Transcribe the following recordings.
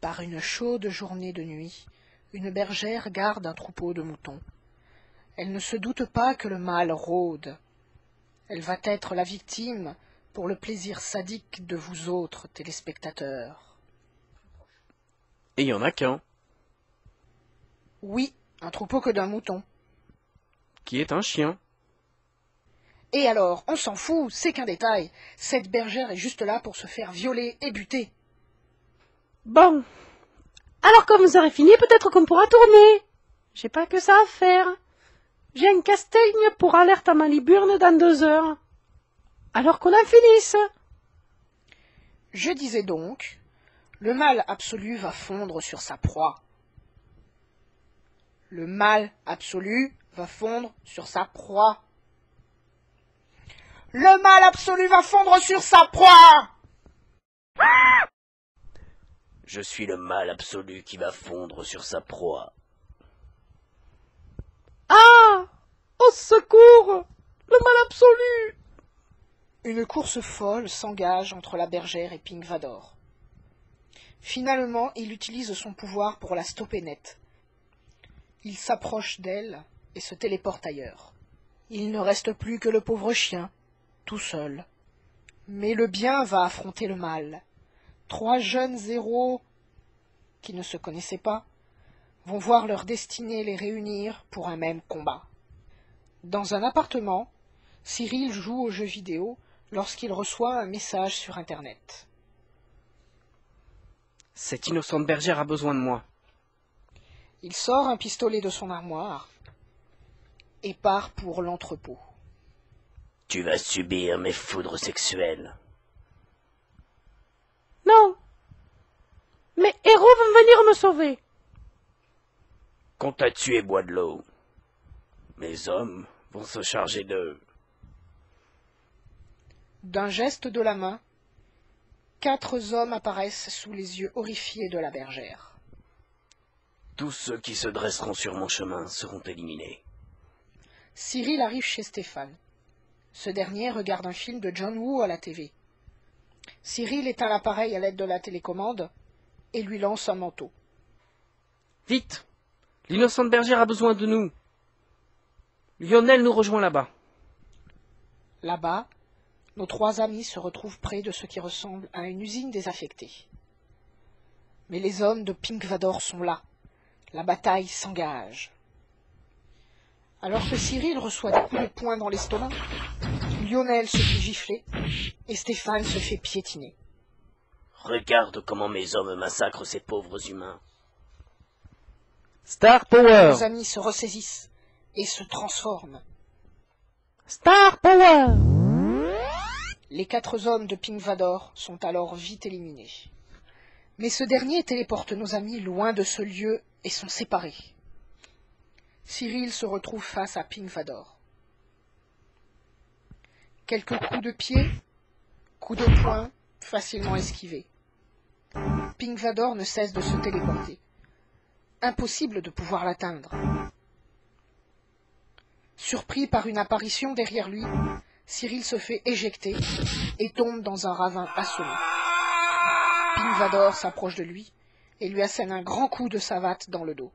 Par une chaude journée de nuit, une bergère garde un troupeau de moutons. Elle ne se doute pas que le mal rôde. Elle va être la victime pour le plaisir sadique de vous autres téléspectateurs. Et il y en a qu'un, Oui, un troupeau que d'un mouton. qui est un chien. Et alors, on s'en fout, c'est qu'un détail. Cette bergère est juste là pour se faire violer et buter. Bon. Alors quand vous aurez fini, peut-être qu'on pourra tourner. J'ai pas que ça à faire. J'ai un casting pour Alerte à Maliburne dans 2 heures. Alors qu'on en finisse. Je disais donc, le mal absolu va fondre sur sa proie. Le mal absolu va fondre sur sa proie. Le mal absolu va fondre sur sa proie. Je suis le mal absolu qui va fondre sur sa proie. Ah! Au secours! Le mal absolu! Une course folle s'engage entre la bergère et Pink Vador. Finalement, il utilise son pouvoir pour la stopper net. Il s'approche d'elle et se téléporte ailleurs. Il ne reste plus que le pauvre chien, tout seul. Mais le bien va affronter le mal. 3 jeunes héros, qui ne se connaissaient pas, vont voir leur destinée les réunir pour un même combat. Dans un appartement, Cyril joue aux jeux vidéo lorsqu'il reçoit un message sur Internet. Cette innocente bergère a besoin de moi. Il sort un pistolet de son armoire et part pour l'entrepôt. Tu vas subir mes foudres sexuelles. Non. Mes héros vont venir me sauver. Quand t'as tué Bois de l'eau, mes hommes vont se charger d'eux. D'un geste de la main, 4 hommes apparaissent sous les yeux horrifiés de la bergère. Tous ceux qui se dresseront sur mon chemin seront éliminés. Cyril arrive chez Stéphane. Ce dernier regarde un film de John Woo à la TV. Cyril éteint l'appareil à l'aide de la télécommande et lui lance un manteau. Vite! L'innocente bergère a besoin de nous. Lionel nous rejoint là-bas. Là-bas, nos 3 amis se retrouvent près de ce qui ressemble à une usine désaffectée. Mais les hommes de Pink Vador sont là. La bataille s'engage. Alors que Cyril reçoit des coups de poing dans l'estomac, Lionel se fait gifler et Stéphane se fait piétiner. Regarde comment mes hommes massacrent ces pauvres humains. Star Power! Les amis se ressaisissent et se transforment. Star Power! Les 4 hommes de Pink Vador sont alors vite éliminés. Mais ce dernier téléporte nos amis loin de ce lieu et sont séparés. Cyril se retrouve face à Pink Vador. Quelques coups de pied, coups de poing, facilement esquivés. Pink Vador ne cesse de se téléporter. Impossible de pouvoir l'atteindre. Surpris par une apparition derrière lui, Cyril se fait éjecter et tombe dans un ravin assommé. Pink Vador s'approche de lui et lui assène un grand coup de savate dans le dos.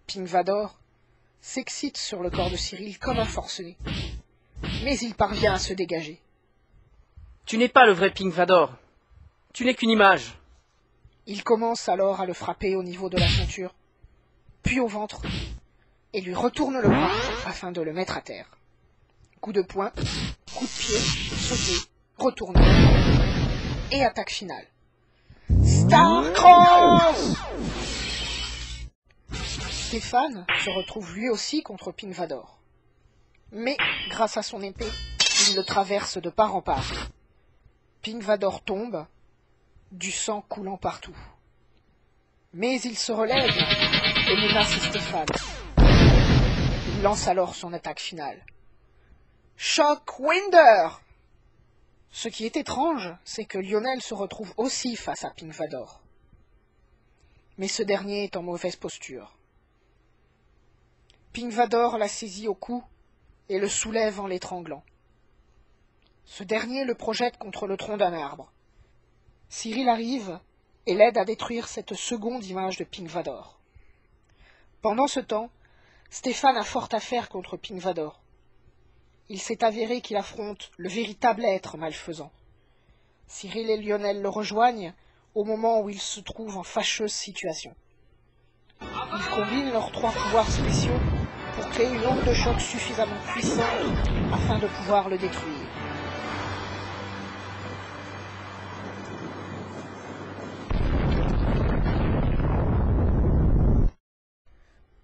Pink Vador s'excite sur le corps de Cyril comme un forcené, mais il parvient à se dégager. Tu n'es pas le vrai Pink Vador. Tu n'es qu'une image. Il commence alors à le frapper au niveau de la ceinture, puis au ventre, et lui retourne le bras afin de le mettre à terre. Coup de poing, coup de pied, sauté, retourné, et attaque finale. Starcross! Stéphane se retrouve lui aussi contre Pink Vador. Mais, grâce à son épée, il le traverse de part en part. Pink Vador tombe, du sang coulant partout. Mais il se relève et menace Stéphane. Il lance alors son attaque finale. Shockwinder! Ce qui est étrange, c'est que Lionel se retrouve aussi face à Pink Vador. Mais ce dernier est en mauvaise posture. Pink Vador la saisit au cou et le soulève en l'étranglant. Ce dernier le projette contre le tronc d'un arbre. Cyril arrive et l'aide à détruire cette seconde image de Pink Vador. Pendant ce temps, Stéphane a fort à faire contre Pink Vador. Il s'est avéré qu'il affronte le véritable être malfaisant. Cyril et Lionel le rejoignent au moment où ils se trouvent en fâcheuse situation. Ils combinent leurs 3 pouvoirs spéciaux pour créer une onde de choc suffisamment puissante afin de pouvoir le détruire.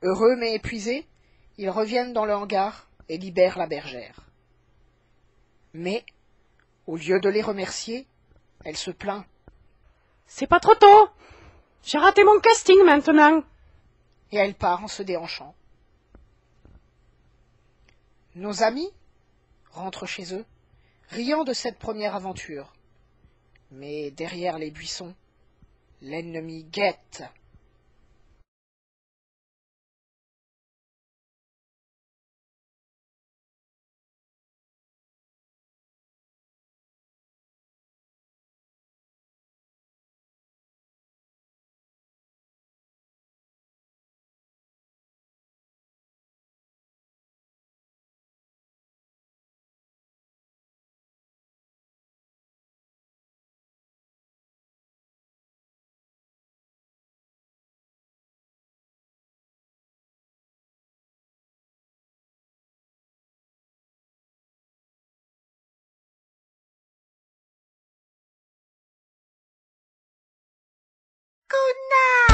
Heureux mais épuisés, ils reviennent dans le hangar et libèrent la bergère. Mais, au lieu de les remercier, elle se plaint. C'est pas trop tôt. J'ai raté mon casting maintenant. Et elle part en se déhanchant. Nos amis rentrent chez eux, riant de cette première aventure. Mais derrière les buissons, l'ennemi guette. Good night.